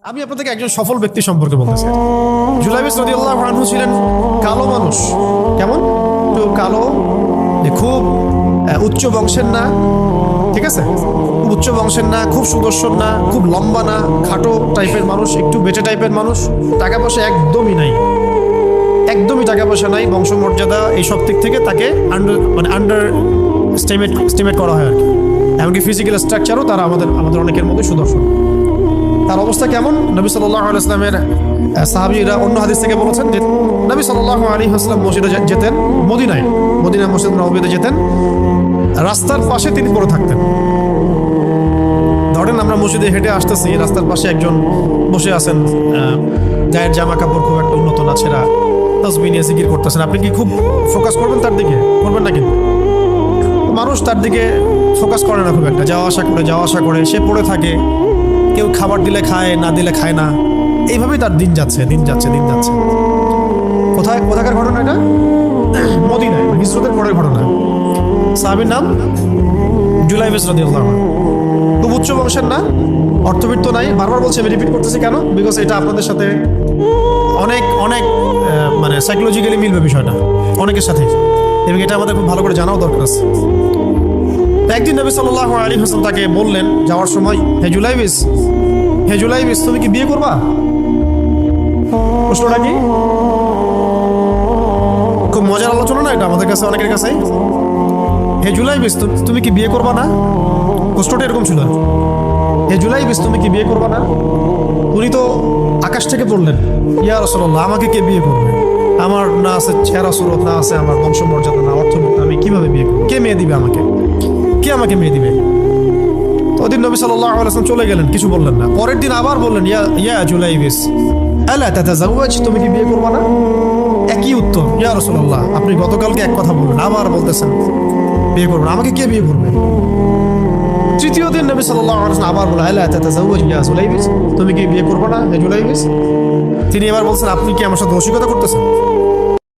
আমি আপনাদেরকে একজন সফল ব্যক্তি সম্পর্কে বলতেছি। জুলাইবিস রাদিয়াল্লাহু আনহু ছিলেন কালো মানুষ। কেমন? তো কালো, খুব উচ্চ বংশের না, ঠিক আছে, খুব উচ্চ বংশের না, খুব সুদর্শন না, খুব লম্বা না, খাটো টাইপের মানুষ, একটু বেটে টাইপের মানুষ। টাকা পয়সা একদমই নাই, একদমই টাকা পয়সা নাই, বংশমর্যাদা এইসব দিক থেকে তাকে আন্ডার স্টিমেট করা হয় আর কি। এমনকি ফিজিক্যাল স্ট্রাকচারও তারা আমাদের অনেকের মধ্যে সুদর্শন। তার অবস্থা কেমন? নবী সাল্লাল্লাহু আলাইহি ওয়াসাল্লামের সাহাবীরা অন্য হাদিস থেকে বলেছেন যে নবী সাল্লাল্লাহু আলাইহি ওয়াসাল্লাম মসজিদে যেতেন, মদিনা মসজিদ নববীতে যেতেন, রাস্তার পাশে তিনি পড়ে থাকতেন। ধরেন আমরা মসজিদে হেঁটে আসতেছি, রাস্তার পাশে একজন বসে আছেন, গায়ের জামা কাপড় খুব একটা উন্নত না, ছেঁড়া, তাসবিহ নিয়ে জিকির করতেছেন। আপনি কি খুব ফোকাস করবেন তার দিকে? করবেন না কিন্তু। মানুষ তার দিকে ফোকাস করে না খুব একটা, যাওয়া আসা করে সে পড়ে থাকে। কেউ খাবার দিলে খায়, না দিলে খায় না, এইভাবেই তার দিন যাচ্ছে। কোথাকার ঘটনা এটা? মদিনায়, হিজরতের পরের ঘটনা। সাহাবীর নাম জুলাইবিস রাদিয়াল্লাহু আনহু। খুব উচ্চ বংশের না, অর্থবিত্ত নাই। বারবার বলছি, আমি রিপিট করতেছি কেন? বিকজ এটা আপনাদের সাথে অনেক মানে সাইকোলজিক্যালি মিলবে বিষয়টা অনেকের সাথে, এবং এটা আমাদের খুব ভালো করে জানাও দরকার আছে। একদিন নবী সাল্লাল্লাহু আলাইহি ওয়াসাল্লাম তাকে বললেন যাওয়ার সময়, হে জুলাইবিস, তুমি কি বিয়ে করবা? প্রশ্নটা কি? খুব মজার আলোচনা না এটা আমাদের কাছে, অনেকের কাছে। হে জুলাইবিস, তুমি কি বিয়ে করবা না? প্রশ্নটা এরকম ছিল, হে জুলাইবিস, তুমি কি বিয়ে করবা না? উনি তো আকাশ থেকে বললেন, ইয়া রাসূলুল্লাহ, আমাকে কে বিয়ে করবে? আমার না আছে চেহারা সুরত, না আছে আমার বংশমর্যাদা, না অর্থনীতি, আমি কিভাবে বিয়ে করবো? কে মেয়ে দিবে আমাকে? কে আমাকে মেয়ে দিবে? ওদিন নবী সাল্লাল্লাহু আলাইহি ওয়াসাল্লাম চলে গেলেন, কিছু বললেন না। পরের দিন আবার বললেন, ইয়া জুলাইবিস, আলা তাতাযাওয়াজ, তুমি কি বিয়ে করবা না? একই উত্তর, ইয়া রাসূলুল্লাহ, আপনি গতকালকে এক কথা বললেন, আবার বলতেছেন বিয়ে করবেন, আমাকে কে বিয়ে করবে? তৃতীয় দিন নবী সাল্লাল্লাহু আলাইহি ওয়াসাল্লাম আবার বললেন, আলা তাতাযাওয়াজ ইয়া জুলাইবিস, তুমি কি বিয়ে করবে না হে জুলাইবিস? তিনি এবার বলছেন, আপনি কি আমার সাথে রসিকতা করতেছেন?